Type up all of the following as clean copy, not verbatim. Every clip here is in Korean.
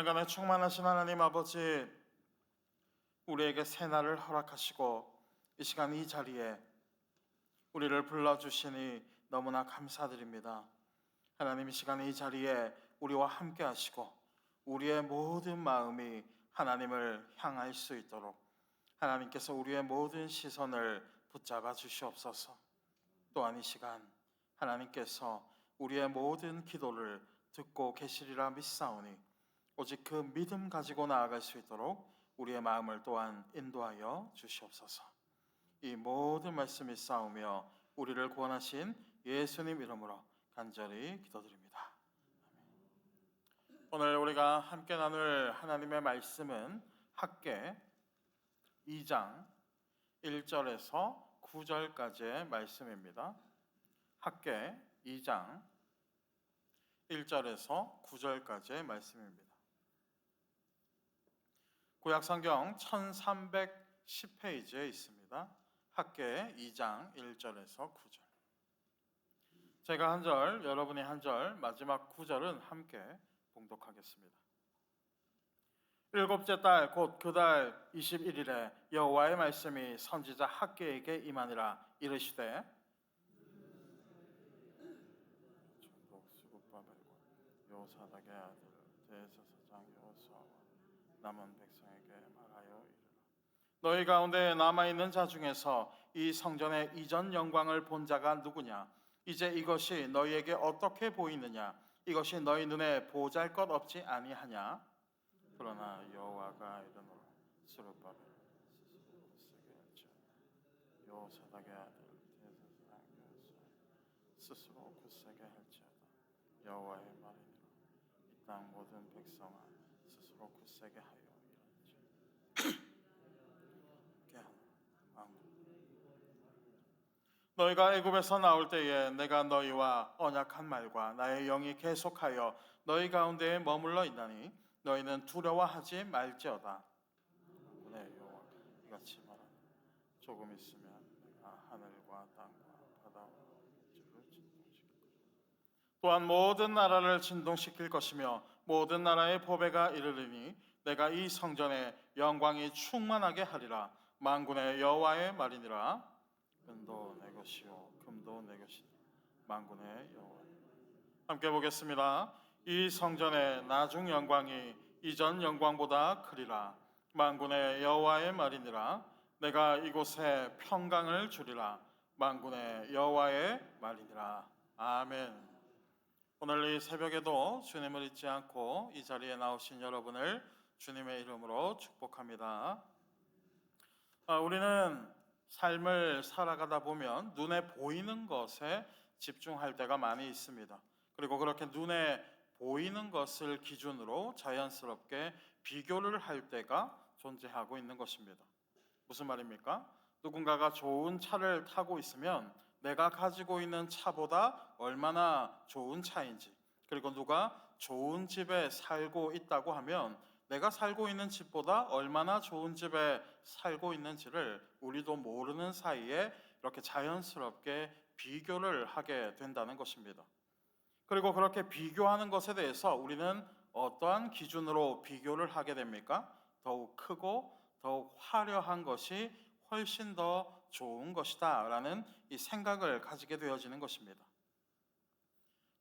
만민간에 충만하신 하나님 아버지, 우리에게 새날을 허락하시고 이 시간 이 자리에 우리를 불러주시니 너무나 감사드립니다. 하나님, 이 시간 이 자리에 우리와 함께 하시고 우리의 모든 마음이 하나님을 향할 수 있도록 하나님께서 우리의 모든 시선을 붙잡아 주시옵소서. 또한 이 시간 하나님께서 우리의 모든 기도를 듣고 계시리라 믿사오니 오직 그 믿음 가지고 나아갈 수 있도록 우리의 마음을 또한 인도하여 주시옵소서. 이 모든 말씀이 싸우며 우리를 구원하신 예수님 이름으로 간절히 기도드립니다. 오늘 우리가 함께 나눌 하나님의 말씀은 학개 2장 1절에서 9절까지의 말씀입니다. 학개 2장 1절에서 9절까지의 말씀입니다. 구약성경 1310페이지에 있습니다. 학개 2장 1절에서 9절. 제가 한 절, 여러분이 한 절, 마지막 9절은 함께 봉독하겠습니다. 일곱째 달 곧 그 달 21일에 여호와의 말씀이 선지자 학개에게 임하니라. 이르시되 요사닥의 아들 대제사장 여호수아와 남은 백성에게 말하여 이르라. 너희 가운데 남아있는 자 중에서 이 성전의 이전 영광을 본 자가 누구냐? 이제 이것이 너희에게 어떻게 보이느냐? 이것이 너희 눈에 보잘것없지 아니하냐? 그러나 여호와가 이르노라. 스룹바벨 스스로 굳세게 할지어다. 여호사닥의 아들 대제사장 여호수아 스스로 굳세게 할지어다. 여호와의 말이니라. 이 땅 모든 백성아 스스로 굳세게 하여 일하지. 너희가 애굽에서 나올 때에 내가 너희와 언약한 말과 나의 영이 계속하여 너희 가운데에 머물러 있나니 너희는 두려워하지 말지어다. 네, 여호와 이같이 말하니 조금 있으면 내가 하늘과 땅과 바다와 육지를 진동시킬 것이다. 또한 모든 나라를 진동시킬 것이며 모든 나라의 보배가 이르리니 내가 이 성전에 영광이 충만하게 하리라. 만군의 여호와의 말이니라. 은도 내 것이요 금도 내 것이니 만군의 여호와. 함께 보겠습니다. 이 성전의 나중 영광이 이전 영광보다 크리라. 만군의 여호와의 말이니라. 내가 이곳에 평강을 주리라. 만군의 여호와의 말이니라. 아멘. 오늘 이 새벽에도 주님을 잊지 않고 이 자리에 나오신 여러분을 주님의 이름으로 축복합니다. 우리는 삶을 살아가다 보면 눈에 보이는 것에 집중할 때가 많이 있습니다. 그리고 그렇게 눈에 보이는 것을 기준으로 자연스럽게 비교를 할 때가 존재하고 있는 것입니다. 무슨 말입니까? 누군가가 좋은 차를 타고 있으면 내가 가지고 있는 차보다 얼마나 좋은 차인지, 그리고 누가 좋은 집에 살고 있다고 하면 내가 살고 있는 집보다 얼마나 좋은 집에 살고 있는지를 우리도 모르는 사이에 이렇게 자연스럽게 비교를 하게 된다는 것입니다. 그리고 그렇게 비교하는 것에 대해서 우리는 어떠한 기준으로 비교를 하게 됩니까? 더욱 크고 더욱 화려한 것이 훨씬 더 좋은 것이다 라는 이 생각을 가지게 되어지는 것입니다.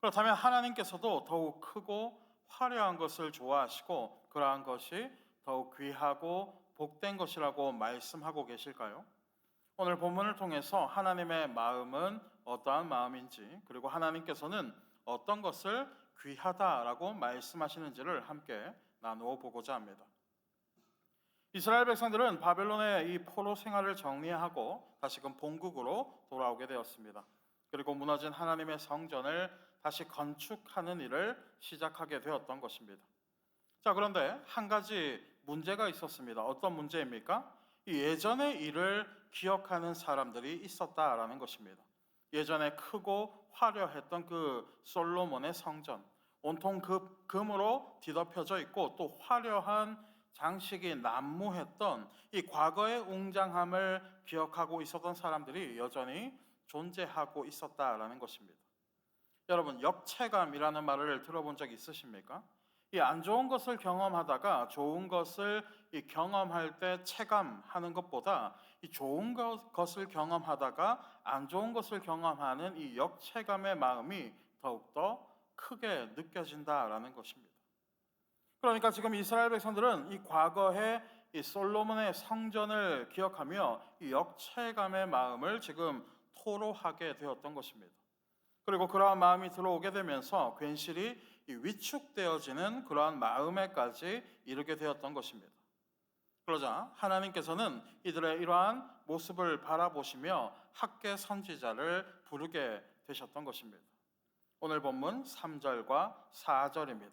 그렇다면 하나님께서도 더욱 크고 화려한 것을 좋아하시고 그러한 것이 더욱 귀하고 복된 것이라고 말씀하고 계실까요? 오늘 본문을 통해서 하나님의 마음은 어떠한 마음인지, 그리고 하나님께서는 어떤 것을 귀하다라고 말씀하시는지를 함께 나누어 보고자 합니다. 이스라엘 백성들은 바벨론의 이 포로 생활을 정리하고 다시금 본국으로 돌아오게 되었습니다. 그리고 무너진 하나님의 성전을 다시 건축하는 일을 시작하게 되었던 것입니다. 자, 그런데 한 가지 문제가 있었습니다. 어떤 문제입니까? 이 예전의 일을 기억하는 사람들이 있었다라는 것입니다. 예전에 크고 화려했던 그 솔로몬의 성전, 온통 금으로 뒤덮여져 있고 또 화려한 장식이 난무했던 이 과거의 웅장함을 기억하고 있었던 사람들이 여전히 존재하고 있었다라는 것입니다. 여러분, 역체감이라는 말을 들어본 적 있으십니까? 이 안 좋은 것을 경험하다가 좋은 것을 이 경험할 때 체감하는 것보다 이 좋은 것을 경험하다가 안 좋은 것을 경험하는 이 역체감의 마음이 더욱더 크게 느껴진다라는 것입니다. 그러니까 지금 이스라엘 백성들은 이 과거에 이 솔로몬의 성전을 기억하며 이 역체감의 마음을 지금 토로하게 되었던 것입니다. 그리고 그러한 마음이 들어오게 되면서 괜시리 이 위축되어지는 그러한 마음에까지 이르게 되었던 것입니다. 그러자 하나님께서는 이들의 이러한 모습을 바라보시며 학개 선지자를 부르게 되셨던 것입니다. 오늘 본문 3절과 4절입니다.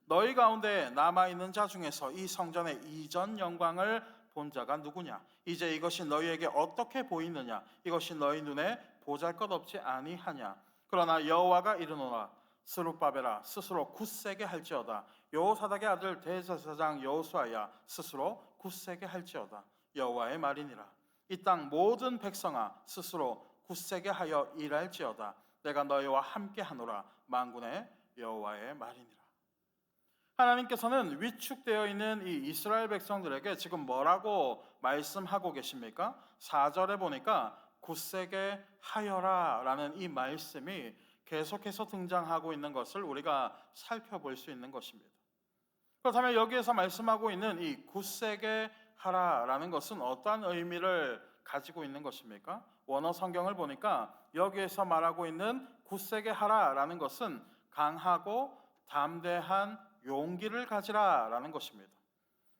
너희 가운데 남아있는 자 중에서 이 성전의 이전 영광을 본 자가 누구냐? 이제 이것이 너희에게 어떻게 보이느냐? 이것이 너희 눈에 보잘것없지 아니하냐? 그러나 여호와가 이르노라. 스룹바벨아 스스로 굳세게 할지어다. 여호사닥의 아들 대제사장 여호수아야 스스로 굳세게 할지어다. 여호와의 말이니라. 이 땅 모든 백성아 스스로 굳세게 하여 일할지어다. 내가 너희와 함께 하노라. 만군의 여호와의 말이니라. 하나님께서는 위축되어 있는 이 이스라엘 백성들에게 지금 뭐라고 말씀하고 계십니까? 4절에 보니까 굳세게 하여라 라는 이 말씀이 계속해서 등장하고 있는 것을 우리가 살펴볼 수 있는 것입니다. 그렇다면 여기에서 말씀하고 있는 이 굳세게 하라 라는 것은 어떠한 의미를 가지고 있는 것입니까? 원어 성경을 보니까 여기에서 말하고 있는 굳세게 하라 라는 것은 강하고 담대한 용기를 가지라 라는 것입니다.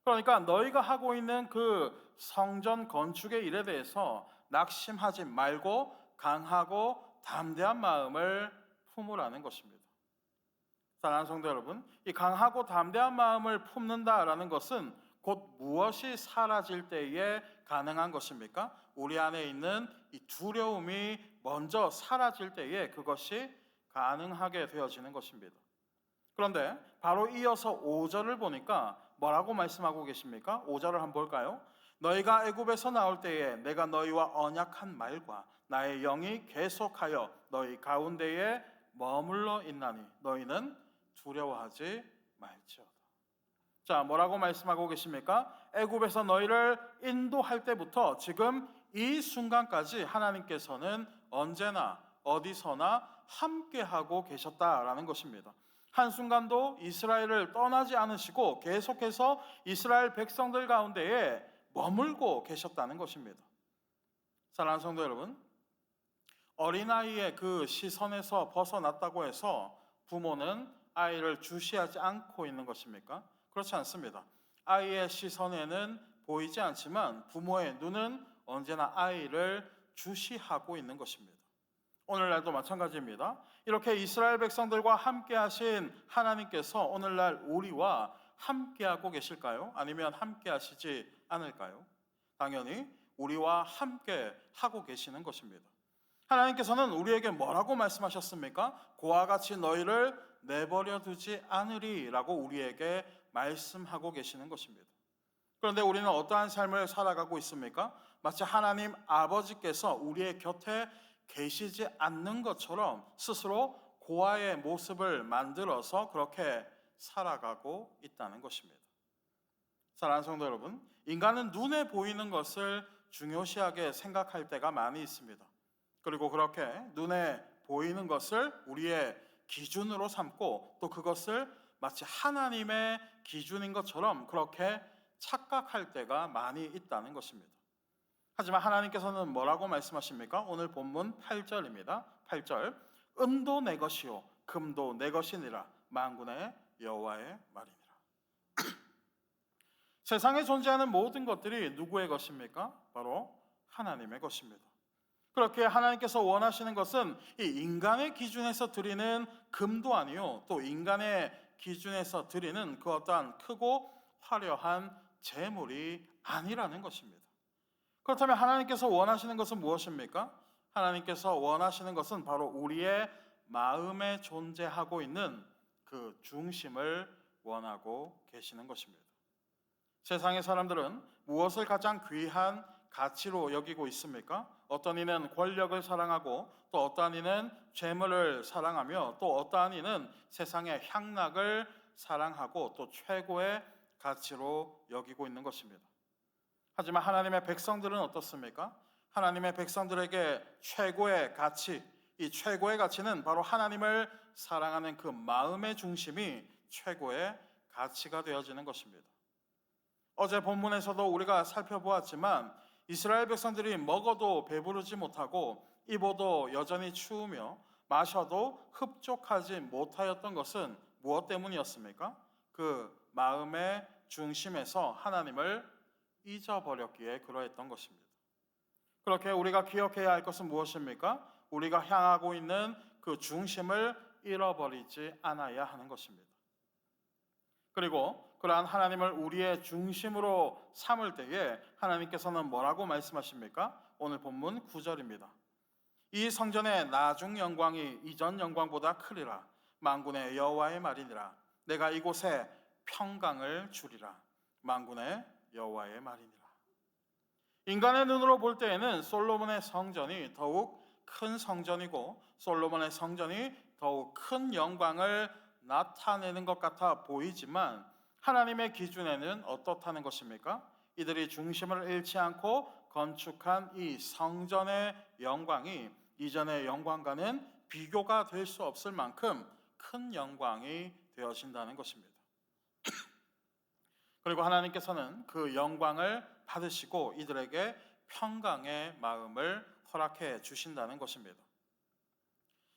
그러니까 너희가 하고 있는 그 성전 건축의 일에 대해서 낙심하지 말고 강하고 담대한 마음을 품으라는 것입니다. 사랑하는 성도 여러분, 이 강하고 담대한 마음을 품는다라는 것은 곧 무엇이 사라질 때에 가능한 것입니까? 우리 안에 있는 이 두려움이 먼저 사라질 때에 그것이 가능하게 되어지는 것입니다. 그런데 바로 이어서 5절을 보니까 뭐라고 말씀하고 계십니까? 5절을 한번 볼까요? 너희가 애굽에서 나올 때에 내가 너희와 언약한 말과 나의 영이 계속하여 너희 가운데에 머물러 있나니 너희는 두려워하지 말지어다. 자, 뭐라고 말씀하고 계십니까? 애굽에서 너희를 인도할 때부터 지금 이 순간까지 하나님께서는 언제나 어디서나 함께하고 계셨다라는 것입니다. 한순간도 이스라엘을 떠나지 않으시고 계속해서 이스라엘 백성들 가운데에 머물고 계셨다는 것입니다. 사랑하는 성도 여러분, 어린아이의 그 시선에서 벗어났다고 해서 부모는 아이를 주시하지 않고 있는 것입니까? 그렇지 않습니다. 아이의 시선에는 보이지 않지만 부모의 눈은 언제나 아이를 주시하고 있는 것입니다. 오늘날도 마찬가지입니다. 이렇게 이스라엘 백성들과 함께 하신 하나님께서 오늘날 우리와 함께하고 계실까요? 아니면 함께 하시지 않을까요? 당연히 우리와 함께 하고 계시는 것입니다. 하나님께서는 우리에게 뭐라고 말씀하셨습니까? 그와 같이 너희를 내버려 두지 않으리라고 우리에게 말씀하고 계시는 것입니다. 그런데 우리는 어떠한 삶을 살아가고 있습니까? 마치 하나님 아버지께서 우리의 곁에 계시지 않는 것처럼 스스로 고아의 모습을 만들어서 그렇게 살아가고 있다는 것입니다. 사랑하는 성도 여러분, 인간은 눈에 보이는 것을 중요시하게 생각할 때가 많이 있습니다. 그리고 그렇게 눈에 보이는 것을 우리의 기준으로 삼고 또 그것을 마치 하나님의 기준인 것처럼 그렇게 착각할 때가 많이 있다는 것입니다. 하지만 하나님께서는 뭐라고 말씀하십니까? 오늘 본문 8절입니다. 8절, 은도 내 것이요 금도 내 것이니라 만군의 여호와의 말이니라. 세상에 존재하는 모든 것들이 누구의 것입니까? 바로 하나님의 것입니다. 그렇게 하나님께서 원하시는 것은 이 인간의 기준에서 드리는 금도 아니요 또 인간의 기준에서 드리는 그 어떠한 크고 화려한 재물이 아니라는 것입니다. 그렇다면 하나님께서 원하시는 것은 무엇입니까? 하나님께서 원하시는 것은 바로 우리의 마음에 존재하고 있는 그 중심을 원하고 계시는 것입니다. 세상의 사람들은 무엇을 가장 귀한 가치로 여기고 있습니까? 어떤 이는 권력을 사랑하고 또 어떠한 이는 재물을 사랑하며 또 어떠한 이는 세상의 향락을 사랑하고 또 최고의 가치로 여기고 있는 것입니다. 하지만 하나님의 백성들은 어떻습니까? 하나님의 백성들에게 최고의 가치, 이 최고의 가치는 바로 하나님을 사랑하는 그 마음의 중심이 최고의 가치가 되어지는 것입니다. 어제 본문에서도 우리가 살펴보았지만 이스라엘 백성들이 먹어도 배부르지 못하고 입어도 여전히 추우며 마셔도 흡족하지 못하였던 것은 무엇 때문이었습니까? 그 마음의 중심에서 하나님을 잊어버렸기에 그러했던 것입니다. 그렇게 우리가 기억해야 할 것은 무엇입니까? 우리가 향하고 있는 그 중심을 잃어버리지 않아야 하는 것입니다. 그리고 그러한 하나님을 우리의 중심으로 삼을 때에 하나님께서는 뭐라고 말씀하십니까? 오늘 본문 9절입니다. 이 성전의 나중 영광이 이전 영광보다 크리라. 만군의 여호와의 말이니라. 내가 이곳에 평강을 주리라. 만군의 여호와의 말이니라. 인간의 눈으로 볼 때에는 솔로몬의 성전이 더욱 큰 성전이고 솔로몬의 성전이 더욱 큰 영광을 나타내는 것 같아 보이지만 하나님의 기준에는 어떻다는 것입니까? 이들이 중심을 잃지 않고 건축한 이 성전의 영광이 이전의 영광과는 비교가 될 수 없을 만큼 큰 영광이 되어진다는 것입니다. 그리고 하나님께서는 그 영광을 받으시고 이들에게 평강의 마음을 허락해 주신다는 것입니다.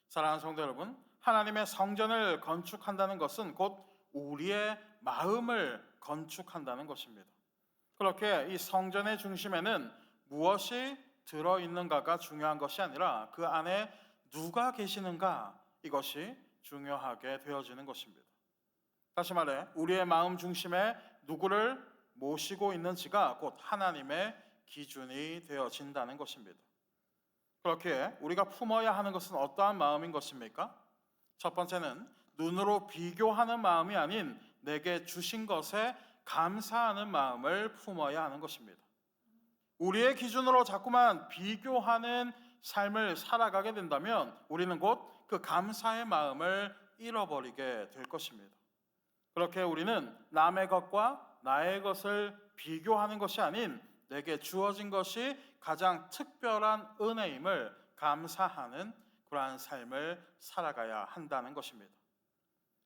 사랑하는 성도 여러분, 하나님의 성전을 건축한다는 것은 곧 우리의 마음을 건축한다는 것입니다. 그렇게 이 성전의 중심에는 무엇이 들어있는가가 중요한 것이 아니라 그 안에 누가 계시는가, 이것이 중요하게 되어지는 것입니다. 다시 말해 우리의 마음 중심에 누구를 모시고 있는지가 곧 하나님의 기준이 되어진다는 것입니다. 그렇게 우리가 품어야 하는 것은 어떠한 마음인 것입니까? 첫 번째는 눈으로 비교하는 마음이 아닌 내게 주신 것에 감사하는 마음을 품어야 하는 것입니다. 우리의 기준으로 자꾸만 비교하는 삶을 살아가게 된다면 우리는 곧 그 감사의 마음을 잃어버리게 될 것입니다. 그렇게 우리는 남의 것과 나의 것을 비교하는 것이 아닌 내게 주어진 것이 가장 특별한 은혜임을 감사하는 그러한 삶을 살아가야 한다는 것입니다.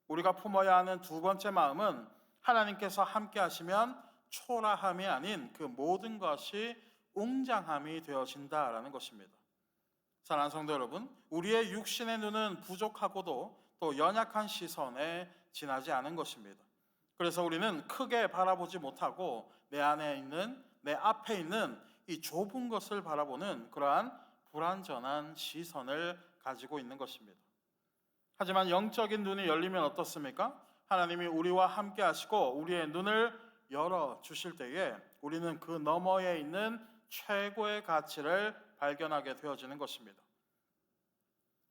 우리가 품어야 하는 두 번째 마음은 하나님께서 함께 하시면 초라함이 아닌 그 모든 것이 웅장함이 되어진다라는 것입니다. 사랑하는 성도 여러분, 우리의 육신의 눈은 부족하고도 또 연약한 시선에 지나지 않은 것입니다. 그래서 우리는 크게 바라보지 못하고 내 앞에 있는 이 좁은 것을 바라보는 그러한 불완전한 시선을 가지고 있는 것입니다. 하지만 영적인 눈이 열리면 어떻습니까? 하나님이 우리와 함께 하시고 우리의 눈을 열어 주실 때에 우리는 그 너머에 있는 최고의 가치를 발견하게 되어지는 것입니다.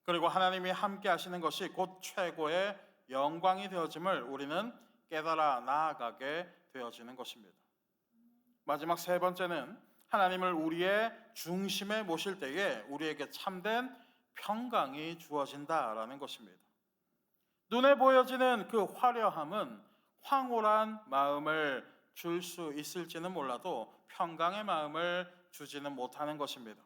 그리고 하나님이 함께 하시는 것이 곧 최고의 영광이 되어짐을 우리는 깨달아 나아가게 되어지는 것입니다. 마지막 세 번째는 하나님을 우리의 중심에 모실 때에 우리에게 참된 평강이 주어진다라는 것입니다. 눈에 보여지는 그 화려함은 황홀한 마음을 줄 수 있을지는 몰라도 평강의 마음을 주지는 못하는 것입니다.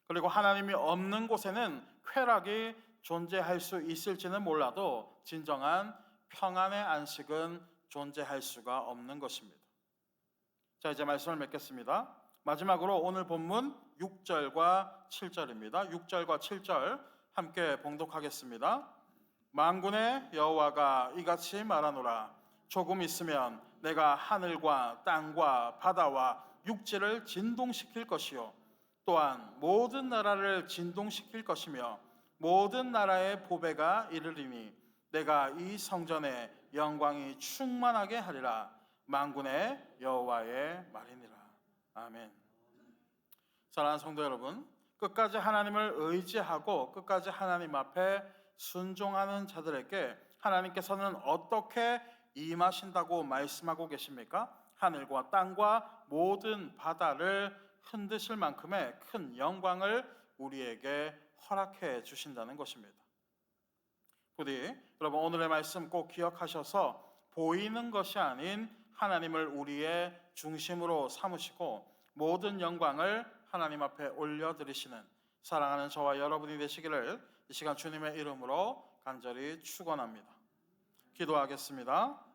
그리고 하나님이 없는 곳에는 쾌락이 존재할 수 있을지는 몰라도 진정한 평안의 안식은 존재할 수가 없는 것입니다. 자, 이제 말씀을 맺겠습니다. 마지막으로 오늘 본문 6절과 7절입니다. 6절과 7절 함께 봉독하겠습니다. 만군의 여호와가 이같이 말하노라. 조금 있으면 내가 하늘과 땅과 바다와 육지를 진동시킬 것이요 또한 모든 나라를 진동시킬 것이며 모든 나라의 보배가 이르리니 내가 이 성전에 영광이 충만하게 하리라. 만군의 여호와의 말이니라. 아멘. 사랑하는 성도 여러분, 끝까지 하나님을 의지하고 끝까지 하나님 앞에 순종하는 자들에게 하나님께서는 어떻게 임하신다고 말씀하고 계십니까? 하늘과 땅과 모든 바다를 흔드실 만큼의 큰 영광을 우리에게 허락해 주신다는 것입니다. 부디 여러분 오늘의 말씀 꼭 기억하셔서 보이는 것이 아닌 하나님을 우리의 중심으로 삼으시고 모든 영광을 하나님 앞에 올려드리시는 사랑하는 저와 여러분이 되시기를 이 시간 주님의 이름으로 간절히 축원합니다. 기도하겠습니다.